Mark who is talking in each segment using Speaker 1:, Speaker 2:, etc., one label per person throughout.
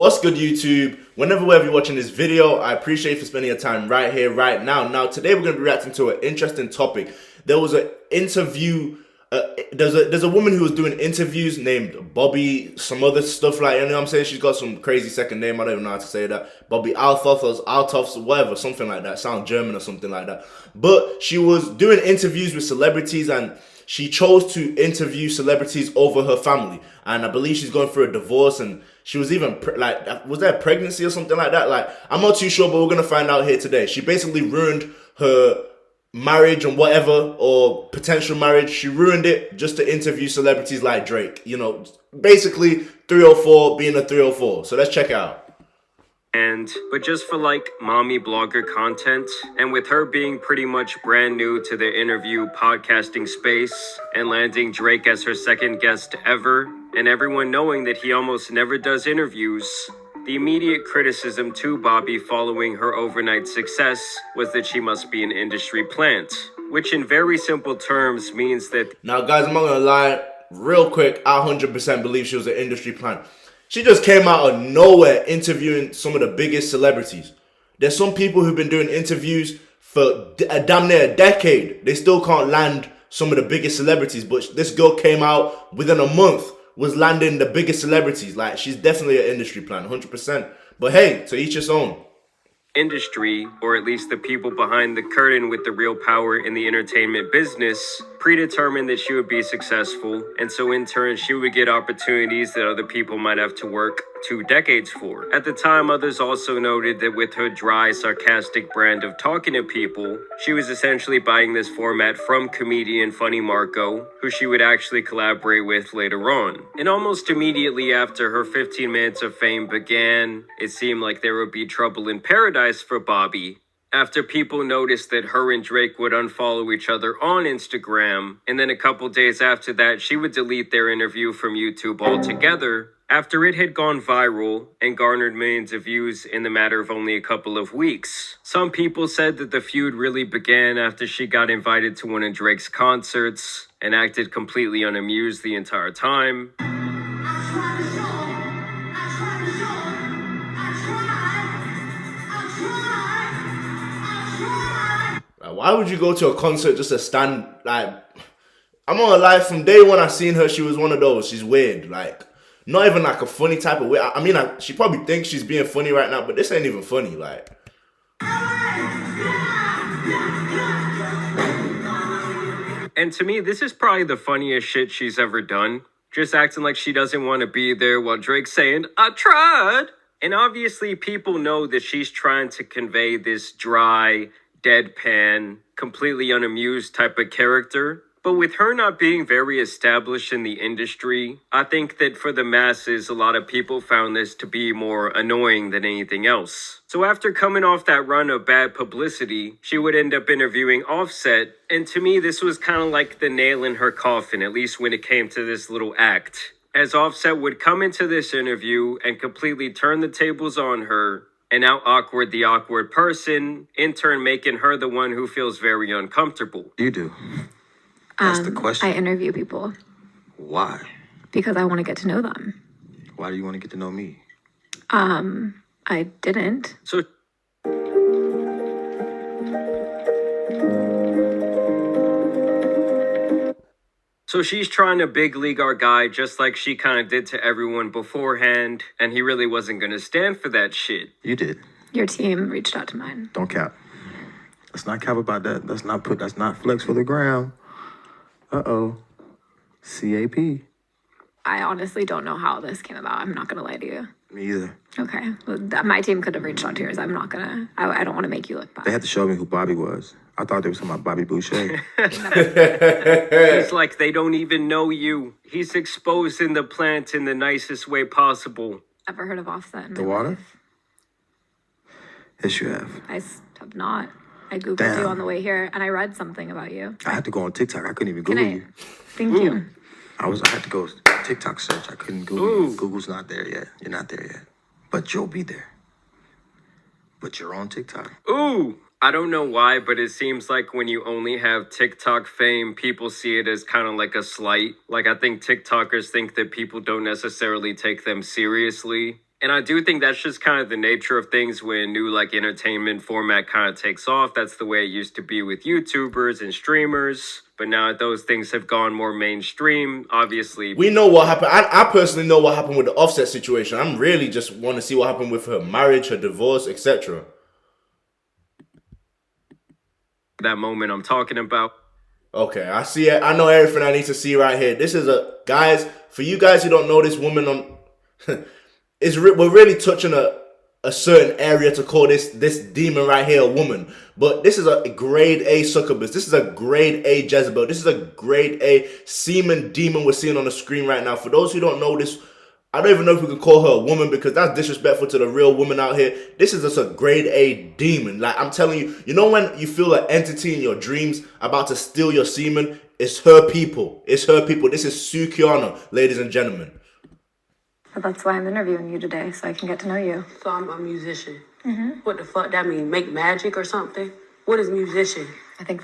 Speaker 1: What's good, YouTube? Wherever you're watching this video, I appreciate you for spending your time right here, right now. Now, today we're going to be reacting to an interesting topic. There was an interview. There's a woman who was doing interviews named Bobbi, some other stuff like, you know what I'm saying? She's got some crazy second name. I don't even know how to say that. Bobbi althoff or althoff, whatever, something like that. Sound German or something like that. But she was doing interviews with celebrities, and she chose to interview celebrities over her family. And I believe she's going through a divorce, and she was even was there a pregnancy or something like that? Like, I'm not too sure, but we're gonna find out here today. She basically ruined her marriage and whatever, or potential marriage. She ruined it just to interview celebrities like Drake. You know, basically 304 being a 304. So let's check it out.
Speaker 2: But just for like mommy blogger content, and with her being pretty much brand new to the interview podcasting space and landing Drake as her second guest ever, and everyone knowing that he almost never does interviews, the immediate criticism to Bobbi following her overnight success was that she must be an industry plant, which in very simple terms means that...
Speaker 1: Now guys, I'm not gonna lie, real quick, I 100% believe she was an industry plant. She just came out of nowhere interviewing some of the biggest celebrities. There's some people who've been doing interviews for damn near a decade. They still can't land some of the biggest celebrities, but this girl came out within a month, was landing the biggest celebrities. Like, she's definitely an industry plant, 100%. But hey, to each his own.
Speaker 2: Industry, or at least the people behind the curtain with the real power in the entertainment business, predetermined that she would be successful, and so in turn she would get opportunities that other people might have to work 2 decades for. At the time, others also noted that with her dry, sarcastic brand of talking to people, she was essentially buying this format from comedian Funny Marco, who she would actually collaborate with later on. And almost immediately after her 15 minutes of fame began, it seemed like there would be trouble in paradise for Bobbi, after people noticed that her and Drake would unfollow each other on Instagram, and then a couple days after that, she would delete their interview from YouTube altogether, after it had gone viral and garnered millions of views in the matter of only a couple of weeks. Some people said that the feud really began after she got invited to one of Drake's concerts and acted completely unamused the entire time.
Speaker 1: Why would you go to a concert just to stand? Like, I'm not gonna lie, from day one I seen her, she was one of those. She's weird, like, not even like a funny type of way. I mean, she probably thinks she's being funny right now, but this ain't even funny, like.
Speaker 2: And to me, this is probably the funniest shit she's ever done. Just acting like she doesn't want to be there while Drake's saying, "I tried." And obviously people know that she's trying to convey this dry, deadpan, completely unamused type of character. But with her not being very established in the industry, I think that for the masses, a lot of people found this to be more annoying than anything else. So after coming off that run of bad publicity, she would end up interviewing Offset, and to me this was kind of like the nail in her coffin, at least when it came to this little act. As Offset would come into this interview and completely turn the tables on her, and out awkward the awkward person, in turn making her the one who feels very uncomfortable.
Speaker 3: You do. That's the question.
Speaker 4: I interview people.
Speaker 3: Why?
Speaker 4: Because I want to get to know them.
Speaker 3: Why do you want to get to know me?
Speaker 4: I didn't.
Speaker 2: So she's trying to big league our guy just like she kind of did to everyone beforehand, and he really wasn't going to stand for that shit.
Speaker 3: You did.
Speaker 4: Your team reached out to mine.
Speaker 3: Don't cap. Let's not cap about that. That's not flex for the ground. Uh-oh. CAP.
Speaker 4: I honestly don't know how this came about. I'm not going to lie to you.
Speaker 3: Me either.
Speaker 4: Okay. Well, my team could have reached out to yours. I'm not going to. I don't want to make you look bad.
Speaker 3: They had to show me who Bobbi was. I thought they were talking about Bobby Boucher.
Speaker 2: It's like they don't even know you. He's exposing the plant in the nicest way possible.
Speaker 4: Ever heard of Offset in
Speaker 3: The
Speaker 4: my
Speaker 3: water?
Speaker 4: life?
Speaker 3: Yes, you have.
Speaker 4: I have not. I Googled you on the way here, and I read something about you.
Speaker 3: I had to go on TikTok. I couldn't even Google you.
Speaker 4: Thank you.
Speaker 3: I had to go TikTok search. I couldn't Google you. Google's not there yet. You're not there yet. But you'll be there. But you're on TikTok.
Speaker 2: Ooh! I don't know why, but it seems like when you only have TikTok fame, people see it as kind of like a slight. Like, I think TikTokers think that people don't necessarily take them seriously. And I do think that's just kind of the nature of things when new like entertainment format kind of takes off. That's the way it used to be with YouTubers and streamers. But now that those things have gone more mainstream, obviously.
Speaker 1: We know what happened. I personally know what happened with the Offset situation. I'm really just want to see what happened with her marriage, her divorce, etc.
Speaker 2: That moment I'm talking about.
Speaker 1: Okay, I see it. I know everything I need to see right here. This is guys, for you guys who don't know this woman on we're really touching a certain area to call this demon right here a woman. But this is a grade A succubus. This is a grade A Jezebel. This is a grade A semen demon we're seeing on the screen right now. For those who don't know this, I don't even know if we could call her a woman because that's disrespectful to the real woman out here. This is just a grade A demon. Like, I'm telling you, you know when you feel an entity in your dreams about to steal your semen? It's her people. It's her people. This is Sukiana, ladies and gentlemen.
Speaker 4: But that's why I'm interviewing you today, so I can get to know you.
Speaker 5: So I'm a musician. What the fuck that mean? Make magic or something? What is musician?
Speaker 4: I think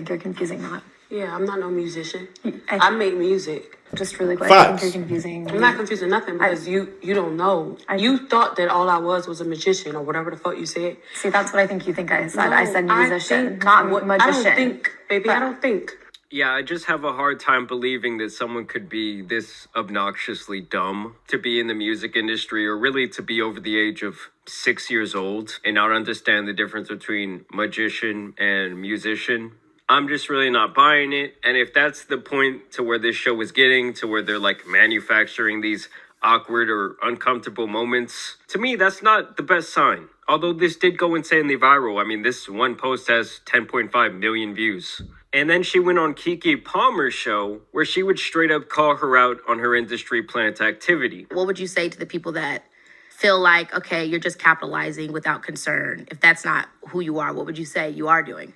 Speaker 4: you're confusing that.
Speaker 5: Yeah, I'm not no musician. I make music.
Speaker 4: Just really quick,
Speaker 1: Facts.
Speaker 4: I think you're confusing.
Speaker 5: I'm not confusing nothing because you don't know. You thought that all I was a magician or whatever the fuck you said.
Speaker 4: See, that's what I think you think I said.
Speaker 5: No,
Speaker 4: I said musician,
Speaker 5: think
Speaker 4: not magician.
Speaker 5: I don't think, baby. I don't think.
Speaker 2: Yeah, I just have a hard time believing that someone could be this obnoxiously dumb to be in the music industry or really to be over the age of 6 years old and not understand the difference between magician and musician. I'm just really not buying it. And if that's the point to where this show is getting, to where they're like manufacturing these awkward or uncomfortable moments, to me, that's not the best sign. Although this did go insanely viral. I mean, this one post has 10.5 million views. And then she went on Kiki Palmer's show where she would straight up call her out on her industry plant activity.
Speaker 6: What would you say to the people that feel like, okay, you're just capitalizing without concern? If that's not who you are, what would you say you are doing?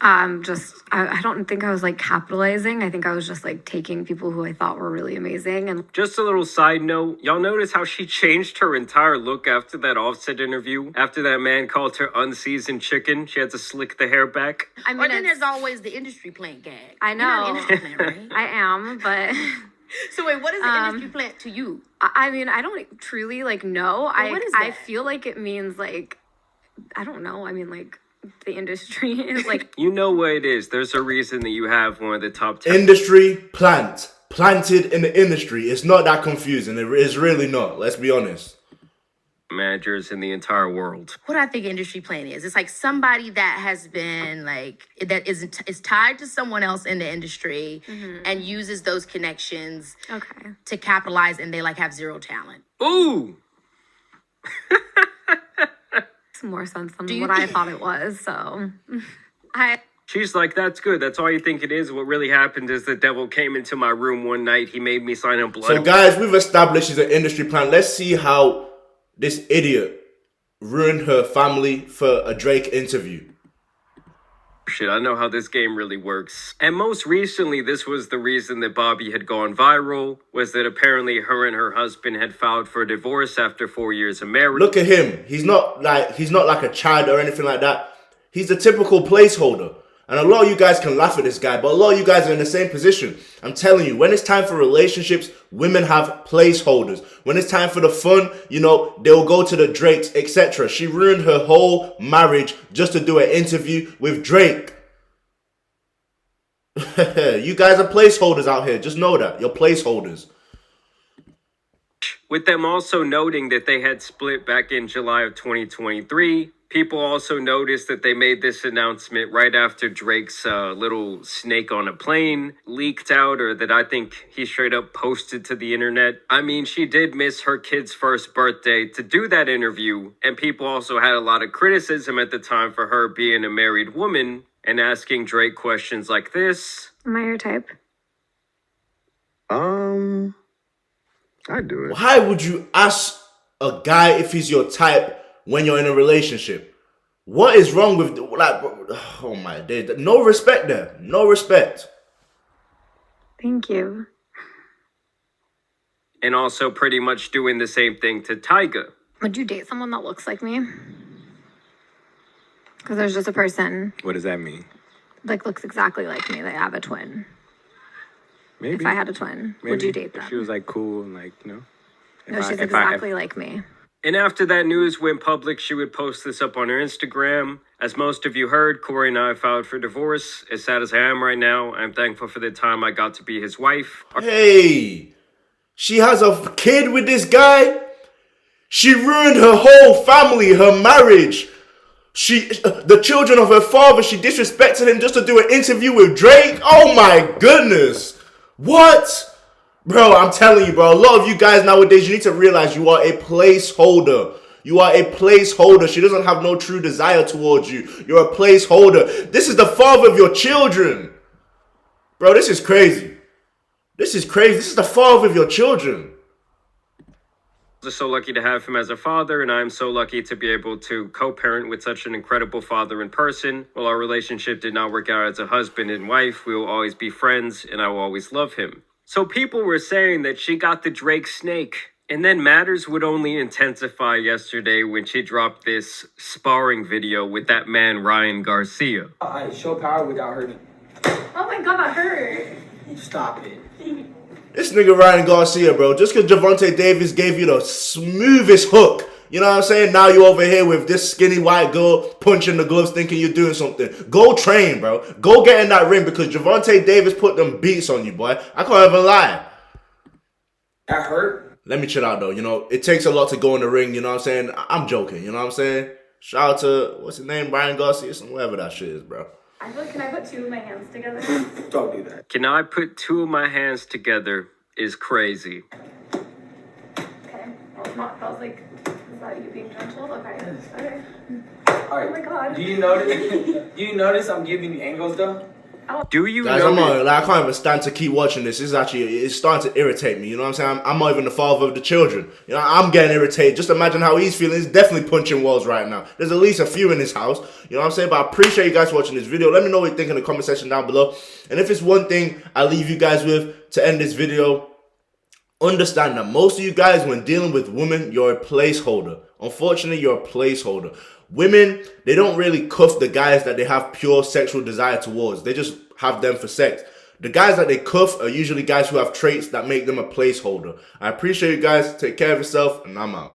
Speaker 4: I don't think I was like capitalizing. I think I was just like taking people who I thought were really amazing. And
Speaker 2: Just a little side note, y'all notice how she changed her entire look after that Offset interview? After that man called her unseasoned chicken, she had to slick the hair back.
Speaker 6: I mean, then there's always the industry plant gag.
Speaker 4: I
Speaker 6: You're not an
Speaker 4: know.
Speaker 6: industry plant, right?
Speaker 4: I am, but
Speaker 6: So wait, what is the industry plant to you?
Speaker 4: I mean, I don't truly like know.
Speaker 6: what is
Speaker 4: I
Speaker 6: that?
Speaker 4: feel like it means like, I don't know. I mean, like the industry is like.
Speaker 2: You know what it is. There's a reason that you have one of the top 10
Speaker 1: Industry, planted in the industry. It's not that confusing. It's really not. Let's be honest.
Speaker 2: managers in the entire world.
Speaker 6: What I think industry plant is, it's like somebody that has been like, that is tied to someone else in the industry and uses those connections to capitalize, and they like have zero talent.
Speaker 2: Ooh!
Speaker 4: Makes more sense than what I thought it was, so
Speaker 2: She's like, that's good. That's all you think it is. What really happened is the devil came into my room one night. He made me sign a blood.
Speaker 1: So guys, we've established she's an industry plant. Let's see how this idiot ruined her family for a Drake interview.
Speaker 2: Shit, I know how this game really works. And most recently, this was the reason that Bobbi had gone viral, was that apparently her and her husband had filed for divorce after 4 years of marriage.
Speaker 1: Look at him. He's not like a child or anything like that. He's a typical placeholder. And a lot of you guys can laugh at this guy, but a lot of you guys are in the same position. I'm telling you, when it's time for relationships, women have placeholders. When it's time for the fun, you know, they'll go to the Drakes, etc. She ruined her whole marriage just to do an interview with Drake. You guys are placeholders out here. Just know that. You're placeholders.
Speaker 2: With them also noting that they had split back in July of 2023. People also noticed that they made this announcement right after Drake's little snake on a plane leaked out, or that I think he straight up posted to the internet. I mean, she did miss her kid's first birthday to do that interview, and people also had a lot of criticism at the time for her being a married woman and asking Drake questions like this.
Speaker 4: am I your type?
Speaker 3: I do it.
Speaker 1: Why would you ask a guy if he's your type when you're in a relationship? What is wrong with, like, oh my days, no respect there, no respect.
Speaker 4: Thank you.
Speaker 2: And also pretty much doing the same thing to Tyga.
Speaker 4: Would you date someone that looks like me? Because there's just a person
Speaker 7: What does that mean?
Speaker 4: like looks exactly like me. They have a twin.
Speaker 7: Maybe.
Speaker 4: If I had a twin, would you date them?
Speaker 7: If she was like cool and like, you know,
Speaker 4: No, she's exactly like me.
Speaker 2: And after that news went public, she would post this up on her Instagram. As most of you heard, Corey and I filed for divorce. As sad as I am right now, I'm thankful for the time I got to be his wife.
Speaker 1: Hey, she has a kid with this guy? She ruined her whole family, her marriage. The children of her father, she disrespected him just to do an interview with Drake? Oh my goodness. What? Bro, I'm telling you, bro, a lot of you guys nowadays, you need to realize you are a placeholder. You are a placeholder. She doesn't have no true desire towards you. You're a placeholder. This is the father of your children. Bro, this is crazy. This is crazy. This is the father of your children.
Speaker 2: I'm so lucky to have him as a father, and I'm so lucky to be able to co-parent with such an incredible father in person. While our relationship did not work out as a husband and wife, we will always be friends, and I will always love him. So people were saying that she got the Drake snake. And then matters would only intensify yesterday when she dropped this sparring video with that man, Ryan Garcia.
Speaker 7: I show power without hurting.
Speaker 4: Oh my god, that hurt.
Speaker 7: Stop it.
Speaker 1: This nigga Ryan Garcia, bro, just because Gervonta Davis gave you the smoothest hook, you know what I'm saying? Now you over here with this skinny white girl punching the gloves thinking you're doing something. Go train, bro. Go get in that ring because Gervonta Davis put them beats on you, boy. I can't even lie.
Speaker 7: That hurt?
Speaker 1: Let me chill out, though. You know, it takes a lot to go in the ring, you know what I'm saying? I'm joking, you know what I'm saying? Shout out to, what's his name, Ryan Garcia? Whatever that shit is, bro.
Speaker 4: Can I put two of my hands together?
Speaker 7: Don't do that.
Speaker 2: Can I put two of my hands together is crazy.
Speaker 4: Okay. Well, it's not, that was like, is that you being gentle? Okay. Okay.
Speaker 7: All right.
Speaker 4: Oh my god.
Speaker 7: Do you notice I'm giving you angles though?
Speaker 2: Do you
Speaker 1: Guys,
Speaker 2: know?
Speaker 1: I can't even stand to keep watching this. It's starting to irritate me. You know what I'm saying? I'm not even the father of the children. You know, I'm getting irritated. Just imagine how he's feeling. He's definitely punching walls right now. There's at least a few in his house. You know what I'm saying? But I appreciate you guys watching this video. Let me know what you think in the comment section down below. And if it's one thing I leave you guys with to end this video, understand that most of you guys, when dealing with women, you're a placeholder. Unfortunately, you're a placeholder. Women, they don't really cuff the guys that they have pure sexual desire towards. They just have them for sex. The guys that they cuff are usually guys who have traits that make them a placeholder. I appreciate you guys. Take care of yourself, and I'm out.